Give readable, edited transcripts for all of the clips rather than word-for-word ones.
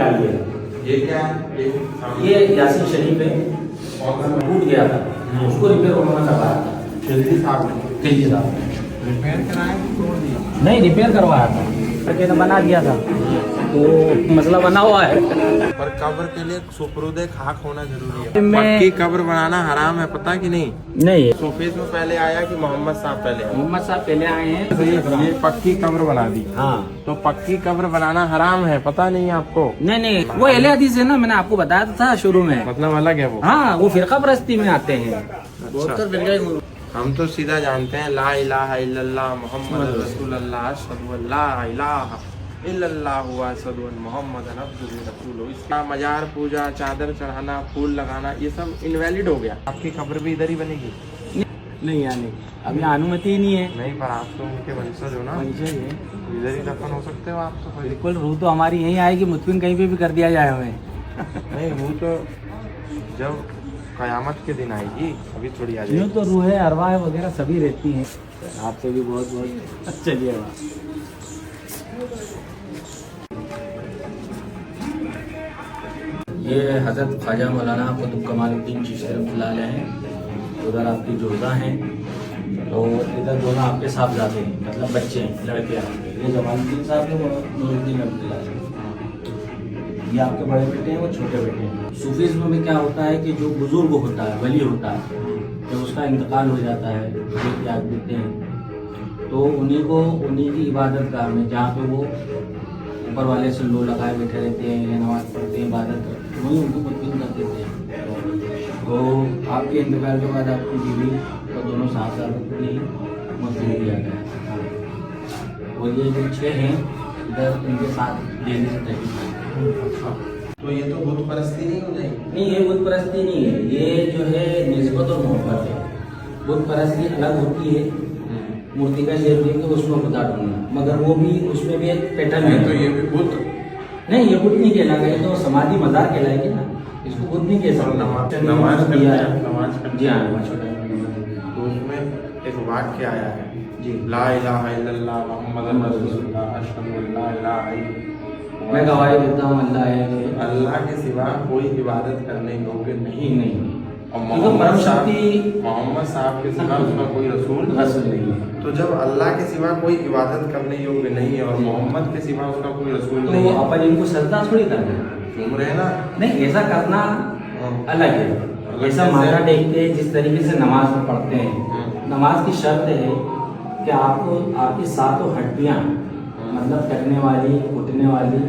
ये क्या है? ये यासीन शरीफ है, टूट गया था, उसको रिपेयर उन्होंने करवाया था। खिलजी साहब रिपेयर कराया कि तोड़ दिया? नहीं, रिपेयर करवाया था, करके बना दिया था, तो मसला बना हुआ है। पर कब्र के लिए सुपरुदे खाक होना जरूरी है। मैं- पक्की कब्र बनाना हराम है, पता कि नहीं? नहीं, सूफीज में पहले आया कि मोहम्मद साहब पहले आए? मोहम्मद साहब पहले आए हैं। ये पक्की कब्र बना दी, हाँ, तो पक्की कब्र बनाना हराम है, पता नहीं है आपको? नहीं, वो अहले हदीस है ना, मैंने आपको बताया तो था शुरू में। मतलब अलग है वो। हाँ, वो फिरका परस्ती में आते हैं। अच्छा। हम तो सीधा जानते हैं ला इलाहा इल्लल्लाह मुहम्मद रसूलुल्लाह अशहदु अल्ला इलाहा इल्लल्लाह व अशहदु अन्न मुहम्मदन अब्दुहु व रसूलुहु। इसका मजार पूजा, चादर चढ़ाना, फूल लगाना, ये सब इनवैलिड हो गया। आपकी कब्र भी इधर ही बनेगी? नहीं, यानी अभी अनुमति ही नहीं है। नहीं, पर आप तो उनके वंशज हो ना, वंशज है। इधर ही दफन हो सकते हो आप तो। बिल्कुल, रूह तो हमारी यही आएगी, मुतमिन कहीं पे भी कर दिया जाए हमें। नहीं, वो तो जब कयामत के दिन आएगी, अभी थोड़ी आ यूँ जाएगी। तो रूह अरवाह वगैरह सभी रहती हैं। आपसे भी बहुत बहुत चलिएगा। ये हज़रत ख्वाजा मौलाना कुतुब कमालुद्दीन चिश्ती रहमतुल्लाह अलैह हैं। उधर आपकी जोजा हैं और इधर दोनों आपके साहबजादे हैं, मतलब बच्चे हैं, लड़के हैं। ये जमालुद्दीन साहब है, वो नूरुद्दीन रहमतुल्लाह अलैह। ये आपके बड़े बेटे हैं, वो छोटे बेटे हैं। सूफीज़्म में क्या होता है कि जो बुजुर्ग होता है, वली होता है, जब उसका इंतकाल हो जाता है, वो त्याग देते हैं, तो उन्हीं को उन्हीं की इबादत गाह में, जहाँ पे वो ऊपर वाले से लो लगाए बैठे रहते हैं या नमाज पढ़ते हैं, इबादत करते हैं, वहीं उनको मुतमिन कर देते हैं। तो आपके इंतकाल के बाद आपकी बीवी और दोनों साहबजादों को भी मुतमिन किया गया। और ये जो 6 हैं इधर, इनके साथ देने से तकलीफ। तो ये तो बुत परस्ती नहीं हो जाएगी? नहीं, ये बुत परस्ती नहीं है, ये जो है निस्बत और मोहब्बत है। बुत परस्ती अलग होती है, मूर्ति का शेर लेके उसमें खुदा ढूंढना, मगर वो भी, उसमें भी एक पैटर्न है। तो ये भी बुत नहीं, ये बुत नहीं कहलाएगा, ये तो समाधि मजार कहलाएगी ना, इसको बुत नहीं कह सकते। नमाज करते हैं, नमाज करते जी हाँ, तो उसमें एक वाक्य आया है जी, ला इलाहा इल्लल्लाह मुहम्मदन रसूलुल्लाह अशहदु अल्ला इलाहा इल्लल्लाह। मैं गवाही देता हूँ अल्लाह है, अल्लाह के सिवा कोई इबादत करने योग्य नहीं। नहीं, और क्योंकि परम शक्ति मोहम्मद साहब के सिवा उसका कोई रसूल नहीं है। तो जब अल्लाह के सिवा कोई इबादत करने योग्य नहीं है और मोहम्मद के सिवा उसका कोई रसूल नहीं तो है, अपन इनको सजदा थोड़ी करना है। तुम रहे ना। नहीं, ऐसा करना अलग है। ऐसा माथा टेकते हैं जिस तरीके से नमाज में पढ़ते हैं। नमाज की शर्त है कि आपको आपकी सातों हड्डियां, मतलब टकने वाली, घुटने वाली,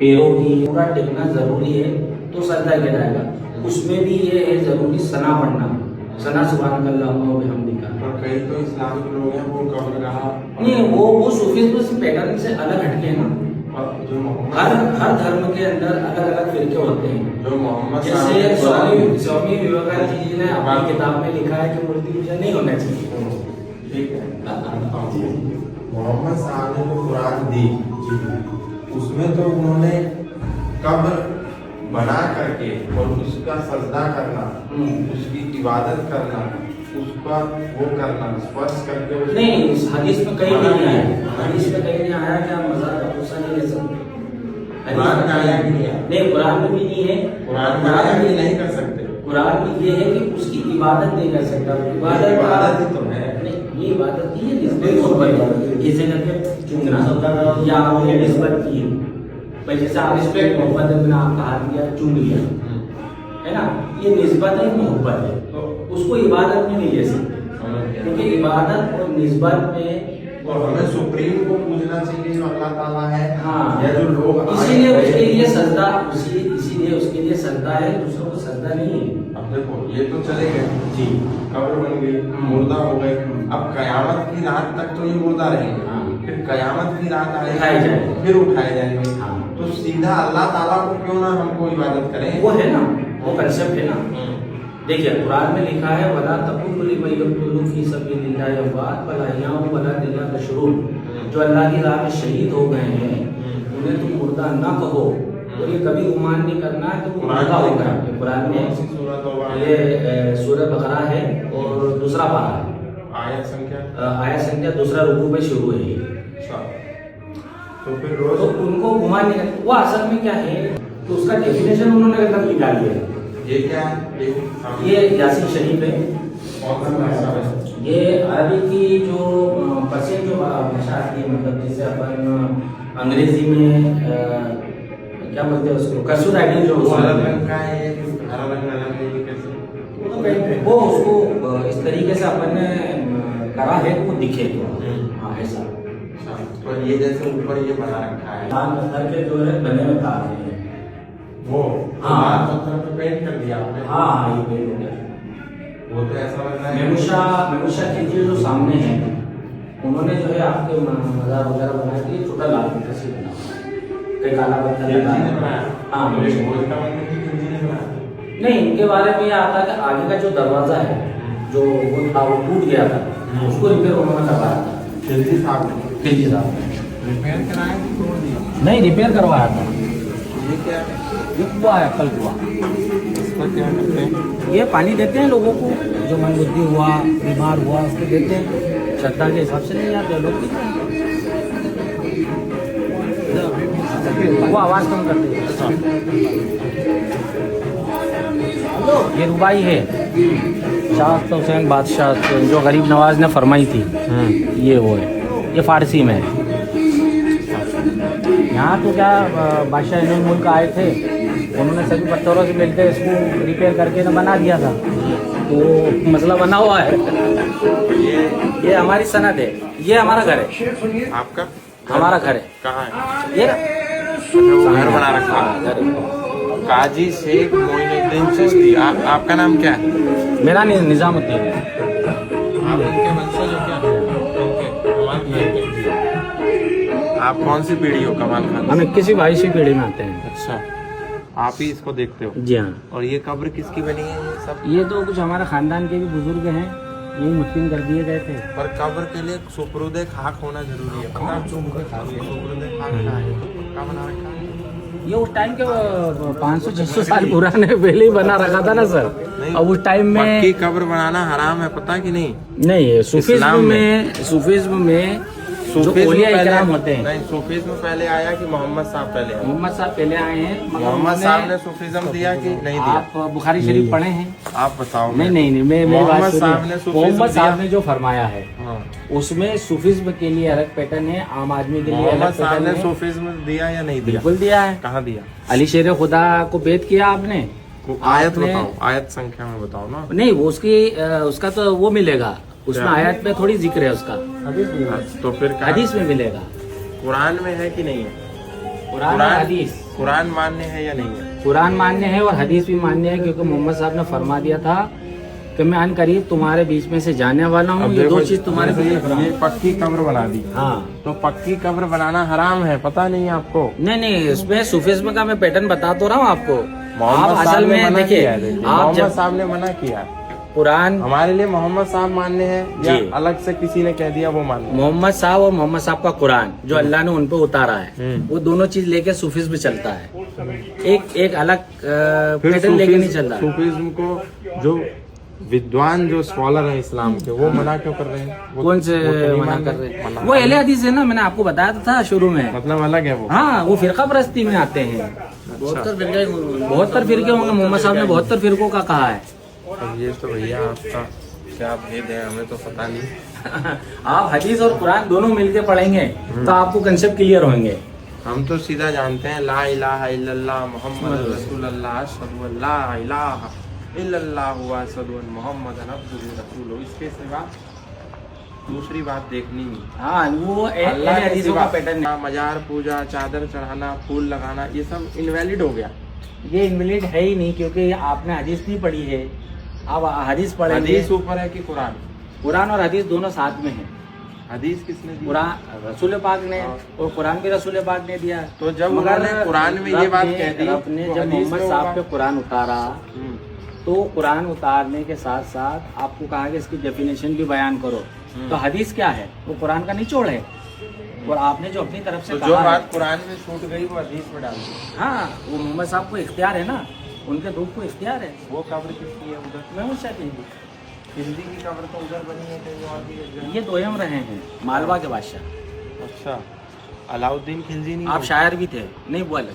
पैरों की पूरा टेकना जरूरी है, तो सजदा किया जाएगा। उसमें भी ये है जरूरी सना पढ़ना, सना सुभानअल्लाह व बिहम्दिका। और कई तो इस्लाम के लोग हैं वो कब्रगाह नहीं, वो सूफीज़्म से पैटर्न से अलग हटके हैं ना। जो हर धर्म के अंदर अलग अलग फिरके होते हैं। जो मोहम्मद जैसे साहब स्वामी विवेकानंद जी ने अपनी किताब में लिखा है कि मूर्ति पूजा नहीं होना चाहिए। ठीक है, मोहम्मद साहब ने जो कुरान दी, उसमें तो उन्होंने कब्र बना करके और उसका सजदा करना, उसकी इबादत करना, उसका वो करना, स्पर्श करके नहीं, इस हदीस में कहीं नहीं आया, हदीस में कहीं नहीं आया कि आप मज़ार का पूछा नहीं ले सकते। कुरान में आया कि नहीं आया? नहीं, कुरान में भी नहीं है। कुरान में आया कि नहीं कर सकते? कुरान में ये है कि उसकी इबादत नहीं कर सकता। इबादत ही तो है। नहीं, ये इबादत नहीं है, जैसे करके चुंगना या आपने निस्बत की भाई, जैसे आप रिस्पेक्ट मोहब्बत में आपका हाथ दिया, चुम लिया, है ना, ये निस्बत है, मोहब्बत है, तो उसको इबादत में नहीं ले सकते, क्योंकि इबादत और निस्बत में और हमें सुप्रीम को पूजना चाहिए जो अल्लाह ताला है। हाँ, या जो लोग इसीलिए उसके लिए सजदा, इसीलिए उसके लिए सजदा है, दूसरों को सजदा नहीं है। अब देखो, ये तो चले गए जी, कब्र बन गई, मुर्दा हो गए, अब कयामत की रात तक तो ये मुर्दा रहेंगे। हाँ, फिर कयामत की रात उठाए आएगी, जाएंगे। फिर उठाए जाएंगे। हाँ, तो सीधा अल्लाह ताला को क्यों ना हमको इबादत करें? वो है ना, वो कंसेप्ट है ना। देखिए, कुरान में लिखा है वला तकुलु लिमन यक़तुलु फी सबीलिल्लाहि अमवात बल अहयाउ वलाकिन तशऊरून। जो अल्लाह की राह में शहीद हो गए हैं, उन्हें तुम मुर्दा न कहो, और ये कभी गुमान नहीं करना कि वो मुर्दा हो गया। ये कुरान में, ये सूरह बकरा है और दूसरा पारा है, आयत संख्या दूसरा रुकू पे शुरू है ये। तो फिर तो रोज उनको घुमाने का वो असल में क्या है, तो उसका डेफिनेशन उन्होंने गलत निकाल दिया है। ये क्या है? ये यासीन शरीफ है, कौन सा भाषा है? ये अरबी की जो परसियन जो भाषा आती है, मतलब जैसे अपन अंग्रेजी में क्या बोलते हैं उसको, कर्सर राइटिंग जो वो अलग रंग का है, ये हरा रंग अलग है, ये कैसे? वो उसको इस तरीके से अपन ने करा है कि वो दिखे तो। हाँ ऐसा। तो ये जैसे ऊपर ये बना रखा है, लाल पत्थर के जो है बने हुए तार हैं वो हाँ। लाल पत्थर पे पेंट कर दिया आपने? हाँ ये पेड़ हो गया। वो तो ऐसा लग रहा है मेमुशा के जो सामने है, उन्होंने जो है आपके मजार वगैरह बनाया कि छोटा लाल पत्थर से बना हुआ है, कई काला पत्थर खिलजी ने बनाया। हाँ तो ये भोज का मंदिर भी खिलजी ने बनाया। नहीं, इनके बारे में ये आता है कि आगे का जो दरवाजा है जो वो था वो टूट गया था, उसको रिपेयर उन्होंने करवाया था खिलजी साहब ने खिलजी साहब ने। रिपेयर कराया कि तोड़ दिया? नहीं, रिपेयर करवाया था। ये क्या है? ये कुआ है, कल कुआ। इसका क्या करते हैं? ये पानी देते हैं लोगों को, जो मनबुद्धि हुआ, बीमार हुआ, उसको देते हैं, श्रद्धा के हिसाब से नहीं आते लोग पीते हैं। वो आवाज़ कम करते हैं। ये रुबाई है शाह हुसैन बादशाह जो गरीब नवाज ने फरमाई थी, ये वो है, ये फारसी में है। यहाँ तो क्या बादशाह इन्होंने मुल्क आए थे, उन्होंने सभी पत्थरों से मिलकर इसको रिपेयर करके ना बना दिया था, तो मसला बना हुआ है। ये हमारी सनद है, ये हमारा घर है, आपका हमारा घर है। कहाँ है? ये घर बना रखा है। घर है। काजी शेख मोइनुद्दीन चिश्ती। आपका नाम क्या है? मेरा निजामुद्दीन है। आप उनके वंशज हो क्या? कमाल खान के। आप कौन सी पीढ़ी हो कमाल खान? हम 21वीं पीढ़ी में आते हैं। अच्छा, आप ही इसको देखते हो? जी हाँ। और ये कब्र किसकी बनी है ये सब? ये तो कुछ हमारे खानदान के भी बुजुर्ग हैं, यही मुस्लिम कर दिए गए थे। पर कब्र के लिए सुपुर्दे खाक होना जरूरी है। पता है सुपुर्दे खाक क्या है? तो पक्का बना रखा है। ये उस टाइम के 500-600 साल पुराने पहले ही बना रखा था ना सर। अब उस टाइम में पक्की कब्र बनाना हराम है, पता कि नहीं? नहीं, सूफीज्म में जो औलिया इकराम होते हैं। नहीं, सूफीज्म पहले आया कि मोहम्मद साहब पहले आए? मोहम्मद साहब पहले आए हैं। मगर मोहम्मद साहब ने सूफीज्म दिया कि नहीं दिया? आप बुखारी शरीफ पढ़े हैं? आप बताओ। नहीं, मैं मोहम्मद साहब ने मोहम्मद साहब ने जो फरमाया है हाँ। उसमें सूफीज्म के लिए अलग पैटर्न है, आम आदमी के लिए मोहम्मद अलग साहब पैटर्न ने है। सूफीज्म दिया या नहीं दिया? बिल्कुल दिया है। कहाँ दिया? अली शेर खुदा को बेद किया आपने? आयत आपने- बताओ, आयत संख्या में बताओ ना। नहीं, वो उसका तो वो मिलेगा, उसमें आयत में थोड़ी जिक्र है उसका, तो फिर क्या? हदीस में मिलेगा। कुरान में है कि नहीं है? कुरान और हदीस, कुरान मान्य है या नहीं है? कुरान मान्य है और हदीस भी मान्य है, क्योंकि मोहम्मद साहब ने फरमा दिया था कि मैं अन करीब तुम्हारे बीच में से जाने वाला हूँ, ये दो चीज तुम्हारे बीच में। ये पक्की कब्र बना दी। हाँ, तो पक्की कब्र बनाना हराम है, पता नहीं है आपको? नहीं, इसमें सूफीज्म का मैं पैटर्न बता तो रहा हूँ आपको। मोहम्मद आप साहब असल ने में मना देखिए, किया है, देखिए। आप मोहम्मद जब साहब ने मना किया है। कुरान हमारे लिए मोहम्मद साहब मान्य है या जी। अलग से किसी ने कह दिया वो मान्य? मोहम्मद साहब और मोहम्मद साहब का कुरान जो अल्लाह ने उन पे उतारा है, वो दोनों चीज लेके सूफीज्म चलता है, एक अलग पैटर्न लेके नहीं चल रहा। सूफीज्म को जो विद्वान जो स्कॉलर है इस्लाम के, वो मना क्यों कर रहे हैं? कौन से वो तो नहीं मना मान कर रहे? रहे हैं? वो अहले हदीस है ना, मैंने आपको बताया तो था शुरू में। मतलब अलग है वो। हाँ, वो फिरका परस्ती में आते हैं। 72 फिरके होंगे, मोहम्मद साहब ने 72 फिरकों का कहा है। अब ये तो भैया आपका क्या भेद है, हमें तो पता नहीं। आप हदीस और कुरान दोनों मिलके पढ़ेंगे तो आपको कंसेप्ट क्लियर होंगे। हम तो सीधा जानते हैं ला इलाहा इल्लल्लाह मुहम्मद रसूलुल्लाह अशहदु अल्ला इलाहा इल्लल्लाह व अशहदु अन्न मुहम्मदन अब्दुहु रसूलुहु। इसके सिवा दूसरी बात देखनी नहीं। हाँ, वो अल्लाह के हदीसों सिवा का पैटर्न है। मजार पूजा, चादर चढ़ाना, फूल लगाना, ये सब इनवैलिड हो गया। ये इनवैलिड है ही नहीं, क्योंकि आपने हदीस नहीं पढ़ी है। आप हदीस पढ़ेंगे, हदीस ऊपर है कि कुरान? कुरान और हदीस दोनों साथ में है। हदीस किसने दी? कुरान रसूल पाक ने, और कुरान भी रसूल पाक ने दिया। तो जब उन्होंने कुरान में ये बात कह दी, आपने तो जब हदीस मोहम्मद में साहब होगा। पे कुरान उतारा, तो कुरान उतारने के साथ साथ आपको कहा कि इसकी डेफिनेशन भी बयान करो। तो हदीस क्या है? वो कुरान का निचोड़ है, और आपने जो अपनी तरफ से तो कहा जो है, बात कुरान में छूट गई वो हदीस में डाल दी। हाँ, वो मोहम्मद साहब को इख्तियार है ना, उनके रूप को इख्तियार है। वो कब्र किसकी है उधर? महमूद शाह की हिंदी की कब्र तो उधर बनी है, कहीं और भी एक जगह। ये दोयम रहे हैं, मालवा के बादशाह। अच्छा, अलाउद्दीन खिलजी नहीं आप शायर भी थे, नहीं बोले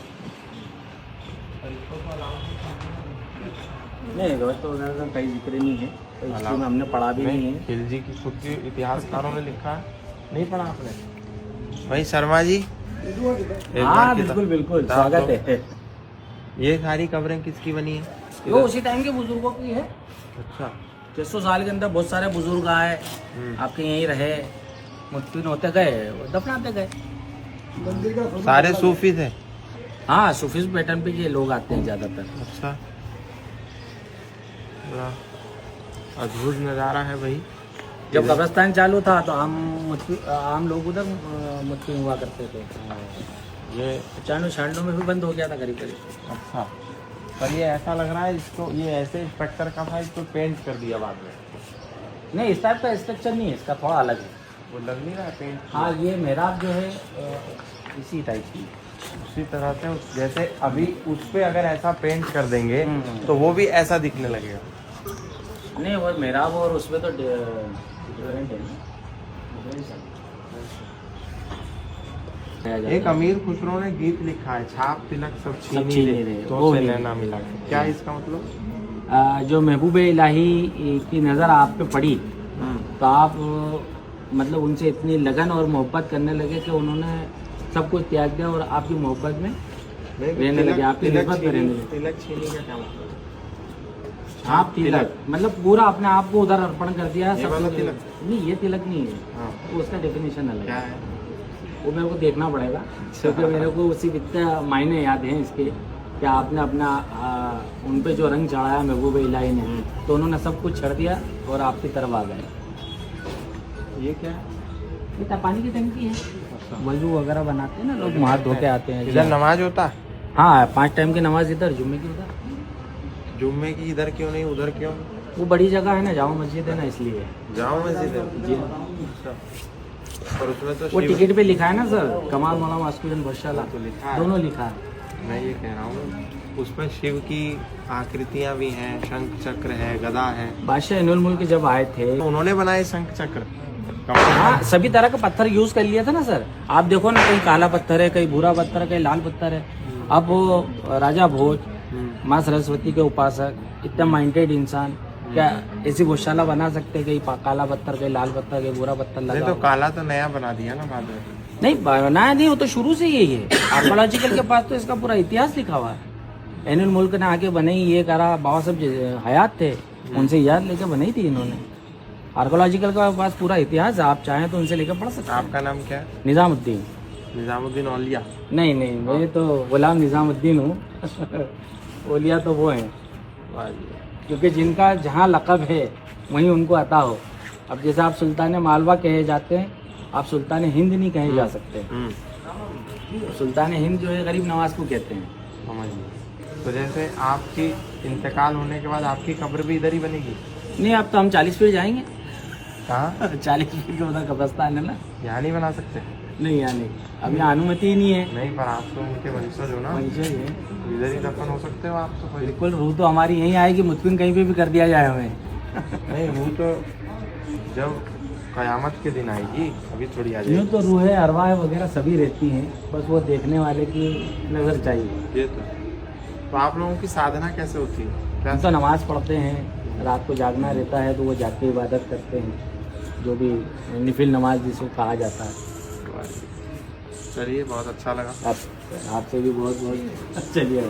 नहीं दोस्तों, तो कहीं जिक्र नहीं है, तो हिस्ट्री में हमने पढ़ा भी नहीं है। खिलजी की खुद की इतिहासकारों ने लिखा है, नहीं पढ़ा आपने? भाई शर्मा जी, हाँ बिल्कुल बिल्कुल, स्वागत है। ये सारी कब्रें किसकी बनी है? वो उसी टाइम के बुजुर्गों की है। अच्छा, 600 साल के अंदर बहुत सारे बुजुर्ग आए, आपके यहीं रहे, मुतमिन होते गए, दफनाते गए। सारे सूफी थे? हाँ, सूफी पैटर्न पे ये लोग आते हैं ज्यादातर। अच्छा, बड़ा अद्भुत नज़ारा है भाई। जब कब्रिस्तान चालू था तो आम लोग उधर मुतमिन हुआ करते थे। ये 95 में भी बंद हो गया था करीब करीब। अच्छा, पर ये ऐसा लग रहा है इसको, ये ऐसे इंस्पेक्टर का था, इसको पेंट कर दिया बाद में। नहीं, इस टाइप का स्ट्रक्चर नहीं है, इसका थोड़ा अलग है। वो लग नहीं रहा है पेंट? हाँ, ये मेहराब जो है इसी टाइप की, उसी तरह से जैसे अभी उस पे अगर ऐसा पेंट कर देंगे तो वो भी ऐसा दिखने लगेगा। नहीं, वो मेहराब और उसमें तो डिफरेंट है ना। एक अमीर खुसरो ने गीत लिखा है, छाप तिलक सब छीनी छीनी ले, ले, वो तो से नहीं। लेना मिला के। क्या इसका मतलब? जो महबूब इलाही की नज़र आप पे पड़ी तो आप मतलब उनसे इतनी लगन और मोहब्बत करने लगे कि उन्होंने सब कुछ त्याग दिया और आपकी मोहब्बत में रहने लगे, आपकी निस्बत में रहने लगे। तिलक छीनी का क्या मतलब? आप तिलक मतलब पूरा अपने आप को उधर अर्पण कर दिया। ये वाला तिलक? नहीं, ये तिलक नहीं है, हाँ, वो उसका डेफिनेशन अलग क्या है, है? वो मेरे को देखना पड़ेगा, क्योंकि मेरे को उसी इतने मायने याद हैं इसके कि आपने अपना उन पे जो रंग चढ़ाया महबूब इलाही ने, तो उन्होंने सब कुछ छोड़ दिया और आपकी तरफ आ गए। ये क्या है? ये पानी की टंकी है, वजू वगैरह बनाते हैं ना लोग, हाथ धो के आते हैं। इधर नमाज होता है? हाँ, 5 टाइम की नमाज इधर, जुम्मे की उधर। जुम्मे की इधर क्यों नहीं, उधर क्यों? वो बड़ी जगह है ना, जामा मस्जिद है ना, इसलिए। जामा मस्जिद है? जी। और उसमें तो वो शिव- टिकट पे लिखा है ना सर, कमाल मौला मास्कुजन बशाला, तो लिखा है। दोनों लिखा है। मैं ये कह रहा हूँ उसमें शिव की आकृतियाँ भी हैं, शंख चक्र है, गदा है। बादशाह इनुल मुल्क जब आए थे, तो उन्होंने बनाए शंख चक्र? हाँ, सभी तरह का पत्थर यूज कर लिया था ना सर। आप देखो ना, कहीं काला पत्थर है, कहीं भूरा पत्थर है, कहीं लाल पत्थर है। अब वो राजा भोज, माँ सरस्वती के उपासक, इतना माइंडेड इंसान क्या ऐसी गौशाला बना सकते हैं? कहीं काला पत्थर, कहीं लाल पत्थर, कहीं भूरा पत्थर नहीं लगा तो हो। काला तो नया बना दिया ना बाद में। नहीं बनाया नहीं, वो तो शुरू से यही है। आर्कोलॉजिकल के पास तो इसका पूरा इतिहास लिखा हुआ है। एनुल मुल्क ने आके बनाई, ये करा, बाबा साहब हयात थे, उनसे याद लेके बनाई थी इन्होंने। आर्कोलॉजिकल का पास पूरा इतिहास है, आप चाहें तो उनसे लेकर पढ़ सकते हैं। आपका नाम क्या है? निजामुद्दीन। निजामुद्दीन औलिया? नहीं नहीं, मैं तो गुलाम निजामुद्दीन हूँ। ओलिया तो वो हैं, क्योंकि जिनका जहाँ लक़ब है वहीं उनको अता हो। अब जैसे आप सुल्तान मालवा कहे जाते हैं, आप सुल्तान हिंद नहीं कहे जा सकते। सुल्तान हिंद जो है गरीब नवाज को कहते हैं। समझ गए। तो जैसे आपकी इंतकाल होने के बाद आपकी कब्र भी इधर ही बनेगी? नहीं, अब तो हम 40 फीट जाएंगे। कहाँ? 40 फीट के उधर कब्रस्तान है ना। यहाँ नहीं बना सकते? नहीं, यहाँ नहीं, अब यहाँ अनुमति ही नहीं है। नहीं, पर आप तो उनके वंशज हो ना, वंशज है। इधर ही दफन हो सकते हो आप तो। कोई बिल्कुल, रूह तो हमारी यहीं आएगी, मुतमिन कहीं पे भी कर दिया जाए हमें। नहीं, वो तो जब कयामत के दिन आएगी, अभी थोड़ी आ यूँ जाएगी। तो रूहें अरवाह वगैरह सभी रहती हैं, बस वो देखने वाले की नज़र चाहिए। ये तो आप लोगों की साधना कैसे होती है? क्या हम तो नमाज़ पढ़ते हैं, रात को जागना रहता है तो वो जाग के इबादत करते हैं, जो भी निफिल नमाज जिसको कहा जाता है। चलिए, बहुत अच्छा लगा। आपसे भी बहुत बहुत चलिए।